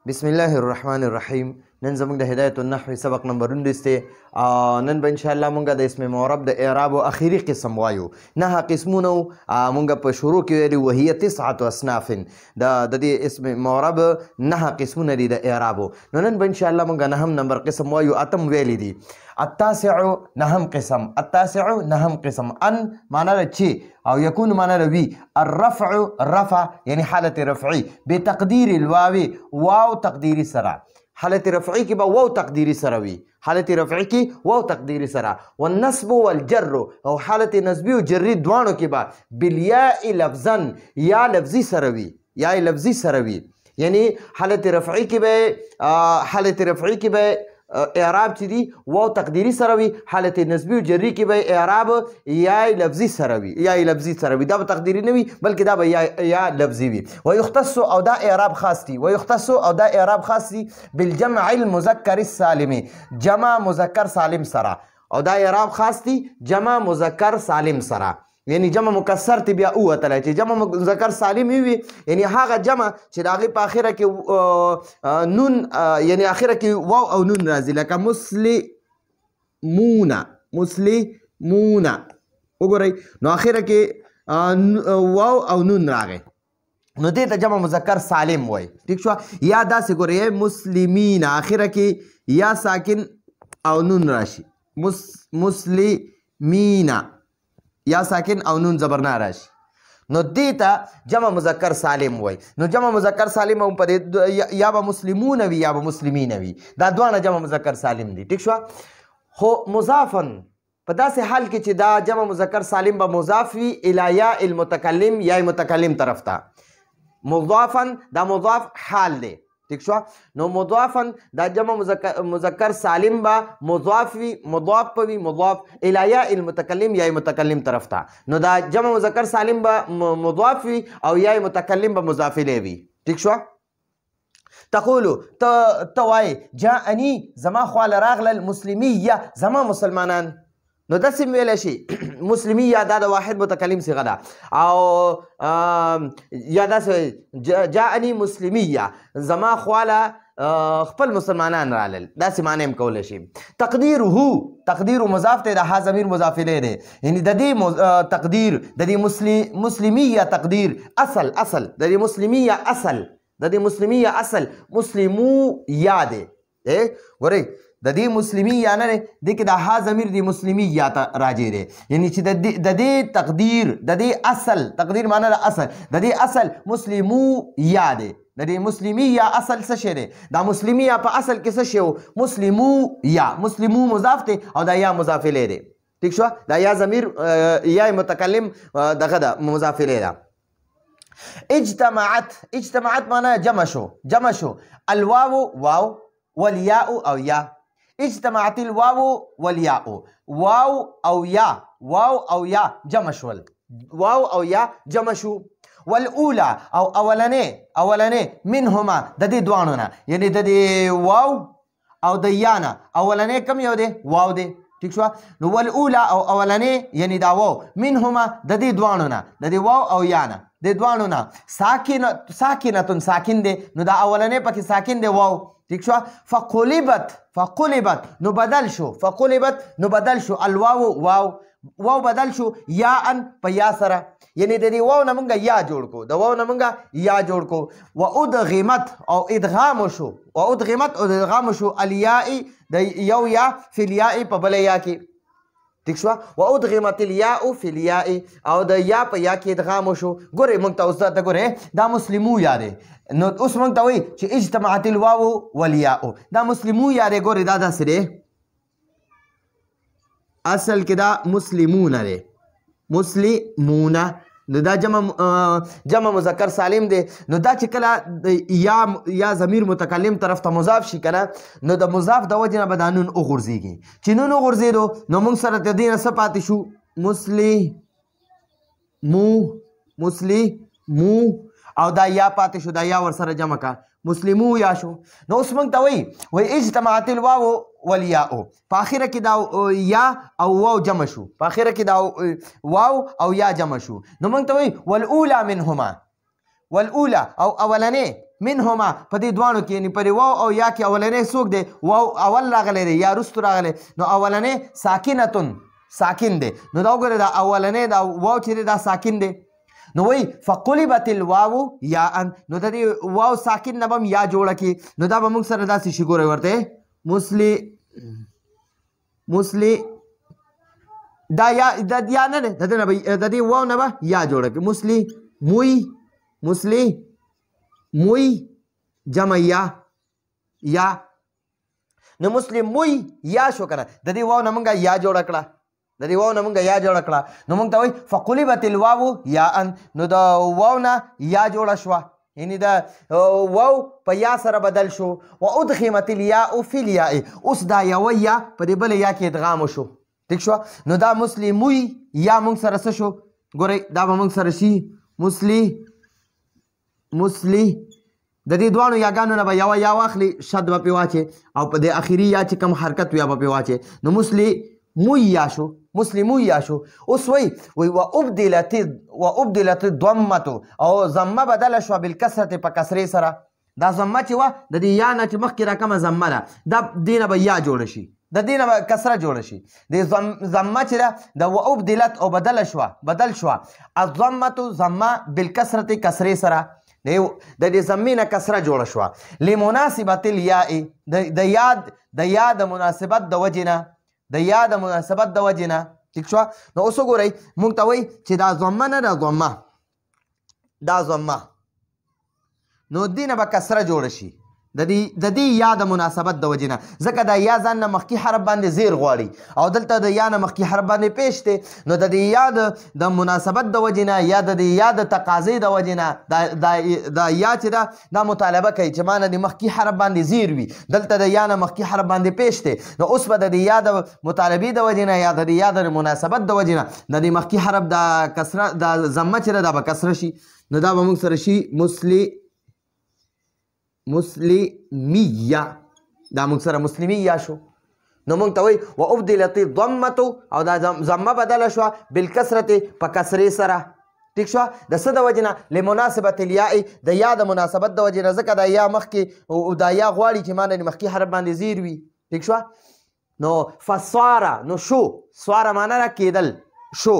بسم الله الرحمن الرحیم. نن زموږ د هدایت النحو سبق نمبر 19 دی. نن به انشاءالله مونږ د اسم معرب د اعراب او اخیری قسم وایو. 9 قسمونه مونږ په شروع کې ویلي وهي 9 اصناف. د دې اسم معرب 9 قسمونه دي د اعراب. نو نن به انشاءالله مونږ 9 نمبر قسم وایو. اتم ویلي دي. التاسع 9 قسم. التاسع 9 قسم. ان معنی ده چې او يكون معنی ده وي. الرفع رفع یعنی حالت رفعی بتقدیر الواو واو تقدیری سره. حالت رفعی کی با واو تقدیری سره وي. حالت رفعی کی واو تقدیری سره. والنصب والجر او حالت نصبی او جری دوانو کی با بالیاء لفظا یا لفظی سره وي. یا لفظی سره وي. یعنی حالت رفعی کی به اعراب چې دی واو تقدیری سره وي. حالت نسبی او جری کې به اعراب یا لفظی سره وي. یا لفظی سره وي. دا به تقدیری نه وي بلکې دا به یا لفظی وي. ويختص او دا اعراب خاص دی. ويختص او دا اعراب خاص دی بالجمع المذکر السالم. جمع مذکر سالم سره. او دا اعراب خاص دی جمع مذکر سالم سره. یعنی جمع مکسر تی بیا اوتلی چې جمع مذکر سالم وي. یعنی هغه جمع چې د هغې په اخره کې نون یعنی اخره کې واو او نون راځي لکه مسلمونه وګورئ نو اخره کې واو او نون راغی نو دې ته جمع مذکر سالم وایي. ٹھیک شو. یا داسې ګورئ مسلمین اخره کې یا ساکن او نون راشي. مسلمین یا ساکن او نون زبرنا راشي نو دې ته جمع مذکر سالم وای. نو جمع مذکر سالم هم په یا به مسلمون وي یا به مسلمین وي. دا دوانه جمع مذکر سالم دي. ٹھیک شو. خو مضافن په داسې حال کې چې دا جمع مذکر سالم به مضاف وي الی یا المتکلم یا متکلم طرف ته. مضافن دا مضاف حال دی. ٹھیک شو. نو مضافن دا جمع مذکر سالم با مضاف وی مضاف پوی مضاف الی یا المتکلم یا متکلم طرف تا. نو دا جمع مذکر سالم با مضاف وی او یا متکلم با مضاف الیه وی. ٹھیک شو. تقولو توای جاءنی زما خوال راغل المسلمیه زما مسلمانان. نو داسې ویلی شي مسلمیه دا د واحد متکلم صیغه ده. او یا داسې جاءنی مسلمیه زما خواله خپل مسلمانان رالل. داسې معنی هم کولی شي. تقدیر مضاف دی. د ها ضمیر مضاف الیه دی. یعنی د دې تقدیر د دې مسلمیه تقدیر اصل د دې مسلمیه اصل مسلمو یا دی. ګورئ د دې مسلمی یا نه دی دې کې د ها ضمیر د مسلمی یا ته راجع دی. یعنی چې د دې تقدیر د دې اصل تقدیر معنی د اصل د دې اصل مسلمو یا دی. د دې مسلمی یا اصل څه شی دی؟ دا مسلمی یا په اصل کې څه شی و؟ مسلمو یا. مسلمو مضاف دی او دا یا مضاف الیه دی. ٹھیک شو. دا یا ضمیر یا متکلم دغه ده مضاف الیه ده. اجتماعت معنی جمع شو. الواو واو والیاء او یا. اجتماعت الواو والیاء. واو او یا جمع شول. واو او یا جمع شو. والاولا او اولنې منهما د دې دوانو نه. یعنی د دې واو او د یا نه اولنې کم یو دی؟ واو دی. ٹھیک شو. نو والاولا او اولنې یعنی دا واو منهما د دې دوانو نه د دې واو او یا نه د دوانو نه ساکنتون ساکن دی. نو دا اولنې پکې ساکن دی واو. ٹھیک شو. فقلبت نو بدل شو الواو واو بدل شو یا ان په یا سره. یعنی د دې واو نه مونږه یا جوړ کو. د واو نه مونږه یا جوړ کو. وادغمت او ادغام شو الیاء د یو یا فی الیاء په بل یا کې. ٹھیک شو. وادغمت الیاء فی الیاء او د یا په یا کې ادغام شو. ګورئ مونږ ته اوس ته ګورئ دا مسلمو یا دی. نو اوس مونږ ته وایي چې اجتماعت الواو والیاء. دا مسلمو یا دی. ګورئ دا داسې دی. اصل کې دا مسلمونه دی. مسلمونه نو دا جمع مذکر سالم دی. نو دا چې کله یا ضمیر متکلم طرف ته مضاف شي کنه نو د مضاف د وجې نه به دا نون وغورځېږي. چې نون وغورځېدو نو موږ سره د دې نه څه پاتې شو؟ مسلمو او دا یا پاتې شو. دا یا ورسره جمع کا مسلمو یا شو. نو اوس موږ ته وایي اجتماعت الواو والیاء. په اخره کې دا یا او واو جمع شو. په اخره کې دا واو او یا جمع شو. نو موږ ته وایي والاولا منهما والاولا او اولنې منهما په دې دوانو کې یعنې په دې واو او یا کې اولنې څوک دی واو اول راغلی دی یا رستو راغلی نو اولنې ساکنتون ساکن دی نو دا وګورئ دا اولنې دا واو چې دی دا ساکن دی نو وایي فقلبت الواو یا ان نو د دې واو ساکن نه به هم یا جوړه کړي نو دا به موږ سره داسې شي ګورئ ورته مسلی دا یا نه دی د دې واو نه به یا جوړه کړي مسلی موی جمع یا نو مسلم موی یا شو کنه د دې واو نه مونږه یا جوړه کړه نو مونږ ته وایي فقلبت الواو یا ان نو د واو نه یا جوړه شوه یعنی دا واو په یا سره بدل شو و ادخمت الیاء فی الیاء اوس دا یوه یا په دې بله یا کې ادغام شو ٹھیک شو نو دا مسلموی یا مونږ سره څه شو ګورئ دا به مونږ سره شي مسلی د دې دواړو یاګانو نه به یوه یا واخلي شد به پرې واچې او په دې اخري یا چې کوم حرکت یا به پرې واچې نو مسلموی یا شو اوس وایي وابدلت الضمة او ضمه بدله شوه بالکسرت په کسرې سره دا ضمه چې وه د دې یا نه چې مخکې را کومه ضمه ده دا دې نه به یا جوړه شي د دې نه به کسره جوړه شي د ضمه چې ده د وابدلت او بدل شوه الضمة ضمه بالکسرت کسرې سره د دې ضمې نه کسره جوړه شوه لمناسبت الیاء د یا د مناسبت د وجې نه ٹھیک شوه نو اوس وګورئ مونږ ته وایي چې دا ضمه نه دا ضمه نو دې نه به کسره جوړه شي د دې یا د مناسبت د وجې نه ځکه دا یا ځان نه مخکې حرف باندې زیر غواړي او دلته د یا نه مخکې حرف باندې پیش دی نو د دې یا د مناسبت د وجې نه یا د دې یا د تقاضې د وجې نه دا یا چې ده دا مطالبه کوي چې ما نه د مخکې حرف باندې زیر وي دلته د یا نه مخکې حرف باندې پیش دی نو اوس به د دې یا د مطالبې د وجې نه یا د دې یا د مناسبت د وجې نه د دې مخکې حرف د کسره د ضمه چې ده دا به کسره شي نو دا به موږ سره شي مسلمیه دا موږ سره مسلمیه شو نو موږ ته وایي وابدلت الضمة او دا ضمه بدله شوه بالکسرت په کسرې سره ٹھیک شوه د څه د وجې نه لمناسبت الیاء د یا د مناسبت د وجې نه ځکه دا یا مخکې دا یا غواړي چې ما نه مخکې حرف باندې زیر وي ٹھیک شوه نو فسواره نو شو سواره معنا را کېدل شو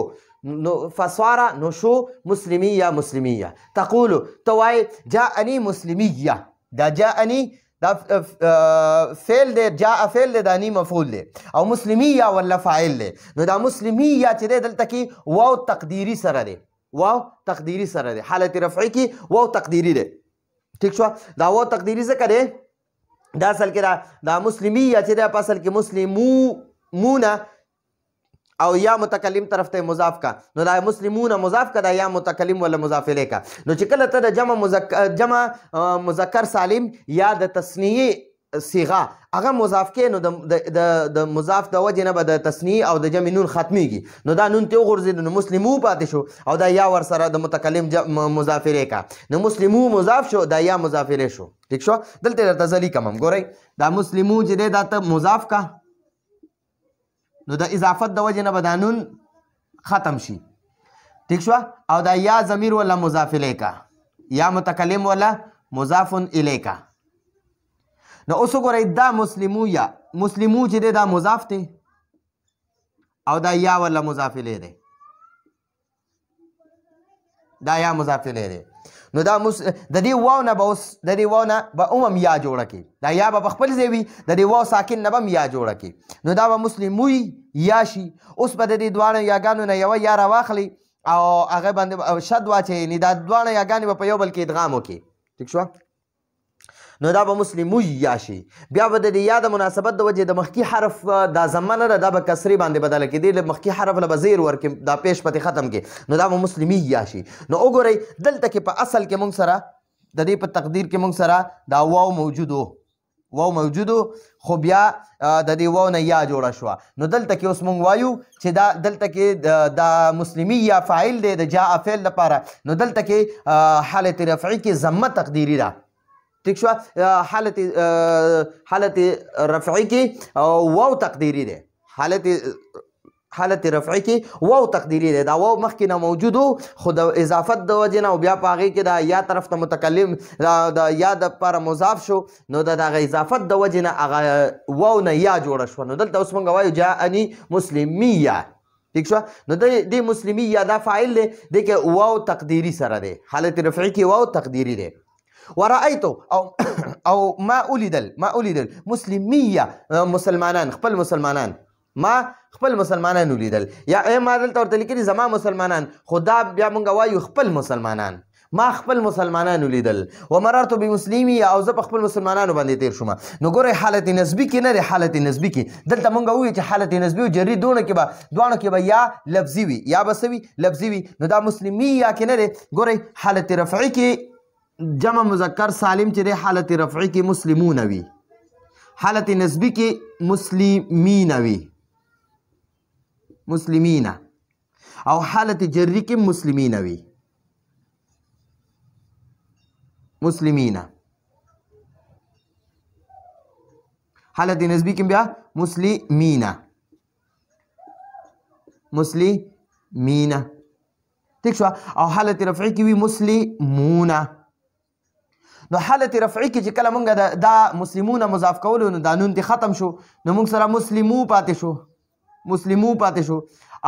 نو فسواره نو شو مسلمیه تقول توای جاءنی مسلمیه دا جاءنی دا فعل دی جاء فعل دی دا نی مفعول دی او مسلمیه ولا فاعل دی نو دا مسلمیه چې دی دلته کې واو تقدیری سره دی حالت رفعی کې واو تقدیری دی ٹھیک شو دا واو تقدیری څه دی دا اصل کې دا مسلمیه چې دی په اصل کې مسلمونه او یا متکلم طرف ته مضاف کا نو دا مسلمون مضاف کا دا یا متکلم ولا مضاف الیه کا نو چې کله ته د جمع مذکر سالم یا د تثنیه صیغه هغه مضاف کې نو د مضاف د وجې نه به د تثنیه او د جمع نون ختمیږي نو دا نون ته وغورځېد نو مسلمو پاتې شو او دا یا ورسره د متکلم مضاف الیه کا نو مسلمو مضاف شو دا یا مضاف الیه شو ٹھیک شو دلته درته ذلی کمم ګورئ دا مسلمو چې دی دا ته مضاف کا نو د اضافت د وجې نه به دا نون ختم شي ٹھیک شوه او دا یا ضمیر ولا مضاف الیکا یا متکلم ولا مضاف الیکا نو اوس وګورئ دا مسلمو چې دی دا مضاف دی او دا یا ولا مضاف الیه دی نو دا د دې واو نه به اوس د دې واو نه به هم یا جوړه کړي دا یا به په خپل ځای وي د دې واو ساکن نه به هم یا جوړه کړي نو دا به مسلموی یا شي اوس به د دې دواړو یاګانو نه یوه یا راواخلي او هغه باندې شد واچوي یعنې دا دواړه یاګانې به په یو بل کې ادغام وکړي ټیک شوه نو دا به مسلموی یا شي بیا به د دې یا د مناسبت د وجې د مخکې حرف دا ضمه نه ده دا به کسرې باندې بدله کړي دې مخکې حرف له به زیر ورکړي دا پیش پتې ختم کړي نو دا به مسلمي یا شي نو وګورئ دلته کې په اصل کې موږ سره د دې په تقدیر کې موږ سره دا واو موجود خو بیا د دې واو نه یا جوړه شوه نو دلته کې اوس موږ وایو چې دا دلته کې دا مسلمي یا فاعل دی د جاء فعل لپاره نو دلته کې حالت رفعی کې ضمه تقدیری ده ٹھیک شو حالت رفعی کې واو تقدیری ده حالت حالت رفعی کې واو تقدیری دی دا واو مخکې نه موجود و خو د اضافت د وجې نه او بیا په هغې کې دا یا طرف ته متکلم د یا دپاره مضاف شو نو د دغه اضافت د وجې نه هغه واو نه یا جوړه شوه نو دلته اوس موږ وایو جاءني مسلمیه ٹھیک شو نو د مسلمیه دا فاعل دی دی کې واو تقدیری سره دی حالت رفعی کې واو تقدیری دی ورأيتو او ما اولیدل مسلمیه مسلمانان خپل مسلمانان ما خپل مسلمانان ولیدل یا ما دلته ورته لیکلي زما مسلمانان خو دا بیا مونږ وایو خپل مسلمانان ما خپل مسلمانان ولیدل ومررت بمسلمی او زه په خپل مسلمانانو باندې تیر شوم نو ګورئ حالت نسبي کې نه دی حالت نسبي کې دلته مونږ ووایو چې حالت نسبي او جري دواړو کې به یا لفظي وي یا به څه وي لفظي وي نو دا مسلمیه کې نه دی ګورئ حالت رفعي کې جمع مذکر سالم چې دی حالت رفعي کې مسلمون وي حالت نسبي کې مسلمین وي مسلمین او حالت جری کې مسلمین وي مسلمین حالت نسبی کې بیا مسلمین ٹھیک شو او حالت رفعی کې وي مسلمون نو حالت رفعی کې چې کله مونږ دا مسلمون مضاف کولو نو دا نون تی ختم شو نو مونږ سره مسلمو پاتې شو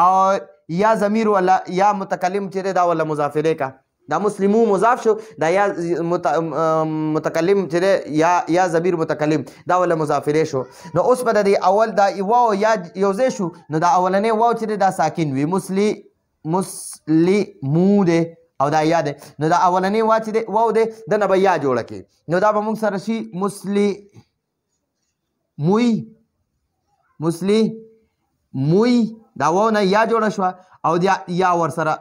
او یا ضمیر ولا یا متکلم چې دا ولا مضاف الیه کا دا مسلمو مضاف شو دا یا متکلم چې یا ضمیر متکلم دا ولا مضاف الیه شو نو اوس په د اول دا واو یا یوځای شو نو دا اولنې واو چې دا ساکن وي مسلمو دی او دا یا دی نو دا اولنې واو دی دنه به یا جوړه کړي نو دا به موږ سره شي مسلموی دا واو نه یا جوړه شوه او یا ورسره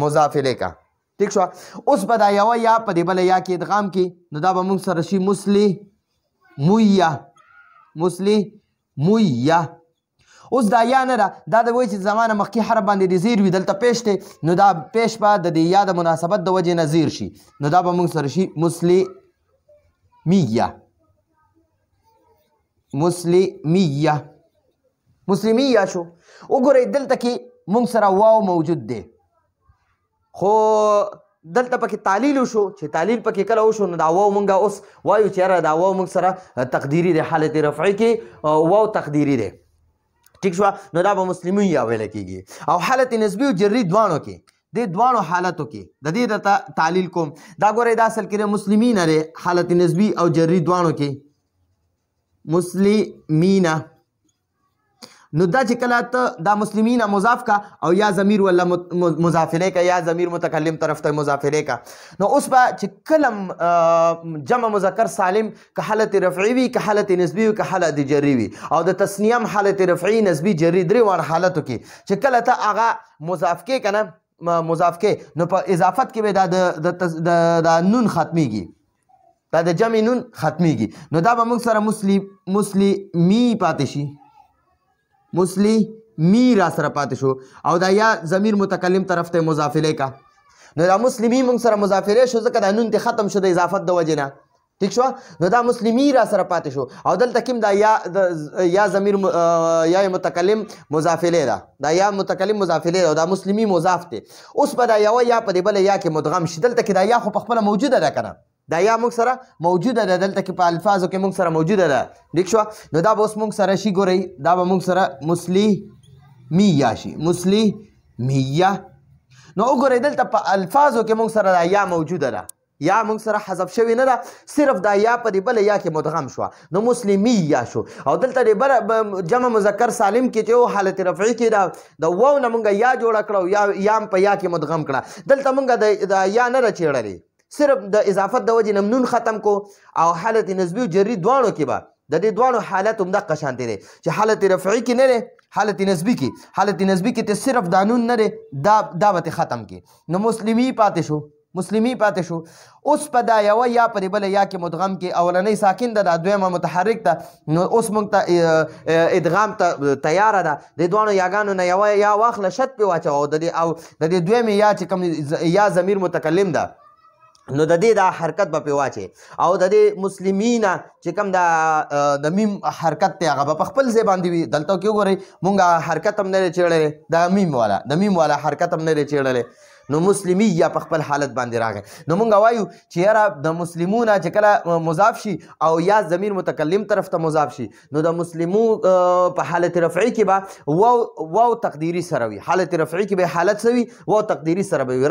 مضاف الیه کا ٹھیک شو اوس به دا یوه یا په دې بله یا کې ادغام کې نو دا به موږ سره شي مسلمویه اوس دا یا نه ده دا د وایي چې زمانه مخکې حرف باندې د زیر وي دلته پیش دی نو دا پیش به د دې یا د مناسبت د وجې نه زیر شي نو دا به موږ سره شي مسلمیه شو وګورئ دلته کې موږ سره واو موجود دی خو دلته پکې تعلیل وشو چې تعلیل پکې کله وشو نو دا واو موږ اوس وایو چې یاره دا واو موږ سره تقدیري دی حالت رفعي کې واو تقدیري دی ٹھیک شو نو دا به مسلمیه ویل کېږي او حالت نسبي او جري دواړو کې د دواړو حالتو کې د دې د تعلیل کوم دا ګورئ دا اصل کې مسلمین دی حالت نسبي او جري دواړو کې مسلمین نو دا چې کله ته دا مسلمین مضاف کا او یا ضمیر ولا مضاف الیه کا یا ضمیر متکلم طرف ته مضاف الیه کا نو اوس به چې کلم جمع مذکر سالم که حالت رفعی وي که حالت نسبی وي که حالت جری وي او د تسنیم حالت رفعی نسبی جری درې واړه حالتو کې چې کله ته هغه مضاف کې کنه مضاف کې نو په اضافت کې به دا نون ختمیږي دا د جمع نون ختمیږي نو دا به موږ سره مسلمی پاتې شي مسلمی را سره پاتې شو او دا یا ضمیر متکلم طرف ته مضاف الیه کا نو دا مسلمی موږ سره مضاف الیه شو ځکه دا نون ته ختم شو د اضافت د وجې نه ٹھیک شو نو دا مسلمی را سره پاتې شو او دلته کوم دا یا ضمیر یا متکلم مضاف الیه دا یا متکلم مضاف الیه او دا مسلمی مضاف دی اوس به دا یوه یا په دې بله یا کې مدغم شي دلته کې دا یا خو په خپله موجوده ده که نه دا یا موږ سره موجوده ده دلته کې په الفاظو کې موږ سره موجوده ده ٹھیک شوه نو دا به اوس موږ سره شي ګورئ دا به موږ سره مسلمیه شي مسلمیه نو وګورئ دلته په الفاظو کې موږ سره دا یا موجوده ده یا موږ سره حذف شوی نه ده صرف دا یا په دې بله یا کې مدغم شوه نو مسلمیه شو او دلته د جمع مذکر سالم کې چې حالت رفعي کې د واو نه موږ یا جوړه کړه او یا په یا کې مدغم کړه دلته موږ د یا نه ده چیړلې صرف د اضافت د وجې نه نون ختم کو او حالت نسبي او جري دواړو کې به د دې دواړو حالت همدغه شانتې دی چې حالت رفعي کې نه دی حالت نسبي کې ته صرف دا نون نه دی دا به ختم کې نو مسلمی پاتې شو اوس په دا یوه یا په دې بله یا کې مدغم کې اولنۍ ساکن ده دا دویمه متحرک ده نو اوس موږ ته ادغام ته تیاره ده د دواړو یاګانو نه یوه یا واخله شت پې واچوه او د دې دویمې یا چې کوم یا ضمیر متکلم ده نو د دې دا حرکت به پې واچې او د دې مسلمینا چې کوم د میم حرکت دی هغه به په خپل ځای باندې وي. دلته کې وګورئ مونږ حرکت هم نه دی چیړلی د میم والا حرکت هم نه دی چیړلی. نو مسلمي یا په خپل حالت باندې راغی. نو مونږ وایو چې یاره د مسلمونه چې کله مضاف شي او یا ضمیر متکلم طرف ته مضاف شي نو د مسلمو په حالت رفعي کې به واو تقدیري سره وي. حالت رفعي کې به حالت څه وي؟ واو تقدیري سره به وي.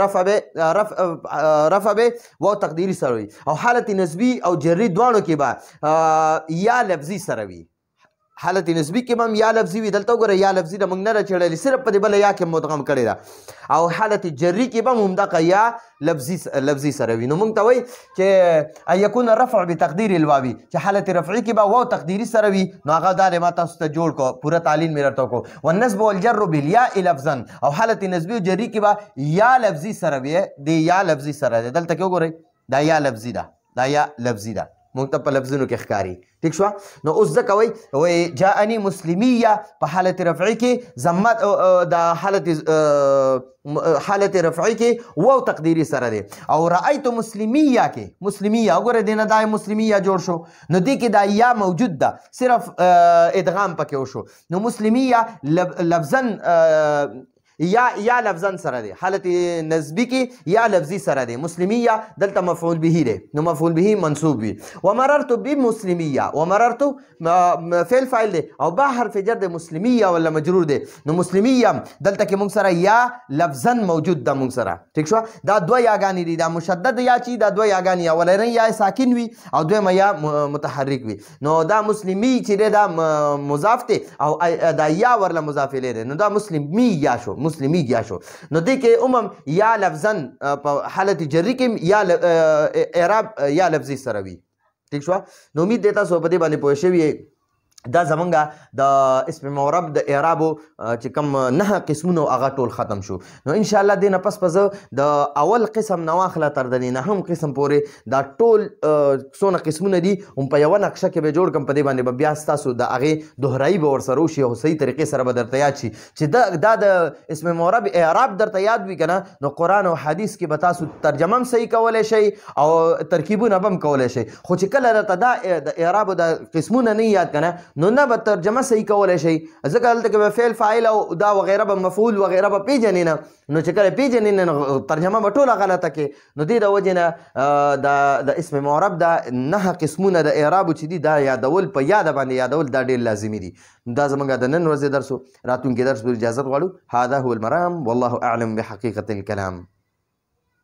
رفع به واو تقدیري سره وي او حالت نسبي او جري دواړو کې به یا لفظي سره وي. حالت نسبی کې هم یا لفظي وي. دلته وګوره یا لفظي د موږ نه راچړلې صرف په دې بله یا کې مدغم کړې ده او حالت جري کې به هم همدغه یا لفظي سره وي. نو موږ ته وایي چې ان یکون رفع بتقدیر الواوي چې حالت رفعي کې به واو تقدیري سره وي. نو هغه دا دی ما تاسو ته جوړ کو پوره تعلیم مې درته وکړو. والنصب والجر بالیاء لفظا او حالت نسبي او جري کې به یا لفظي سره وي. د یا لفظي سره دی. دلته کې وګورئ دا یا لفظي ده موږ ته په لفظونو کې ښکاري. ٹھیک شوه. نو اوس ځکه وایي جاءني مسلمیه په حالت رفعي کې ضمت د حالت رفعي کې واو تقدیري سره دی او رأیت مسلمیه کې مسلمیه وګوره دې نه دا مسلمیه جوړ شو نو دې کې دا یا موجود ده صرف ادغام پکې وشو. نو مسلمیه لفظا یا لفظا سره دی. حالت نسبی کې یا لفظي سره دی. مسلمیه دلته مفعول به دی نو مفعول به منصوب وي. ومررت بمسلمیه ومررت فعل فاعل دی او با حرف جر دی. مسلمیه ولا مجرور دی. نو مسلمیه دلته کې موږ سره یا لفظا موجود ده موږ سره. ٹھیک شو. دا دوه یاګانې دي. دا مشدد یا چې دا دوه یاګانې اولنۍ یا ساکن وي او دویمه یا متحرک وي. نو دا مسلمی چې دی دا مضاف دی او دا یا ورله مضاف الیه دی. نو دا مسلمی یا شو مسلمی یا شو. نو دې کې عموم یا لفظا په حالت جری کې یا اعراب یا لفظي سره وي. ٹھیک شو. نو امید دی تاسو په دې باندې پوه شوي. دا زمونږ د اسم معرب د اعرابو چې کوم 9 قسمونه هغه ټول ختم شو. نو ان شاء الله دې نه پس به زه د اول قسم نه واخله تر د 9 قسم پورې دا ټول څونه قسمونه دي هم په یوه نقشه کې به جوړ کړم. په دې باندې به بیا ستاسو د هغې دوهرایي به ورسره وشي او صحیح طریقې سره به درته یاد شي چې دا د اسم معرب اعراب درته یاد وي که نه نو قرآن او حدیث کې به تاسو ترجمه هم صحیح کولی شئ او ترکیبونه به هم کولی شئ. خو چې کله درته دا د اعرابو د قسمونه نه یاد که نه نو نه به ترجمه صحیح کولی شئ. ځکه هلته کې به فعل فاعل او دا وغیره به مفعول وغیره به پیژنې نه. نو چې کله پیژنې نه نو ترجمه به ټوله غلطه کې. نو دې د وجې نه د اسم معرب دا 9 قسمونه د اعرابو چې دي دا یادول په یاده باندې یادول دا ډېر لازمي دي. دا زموږ د نن ورځې درس و. راتلونکي درس پورې اجازت غواړو. هذا هو المرام والله اعلم بحقیقة الكلام.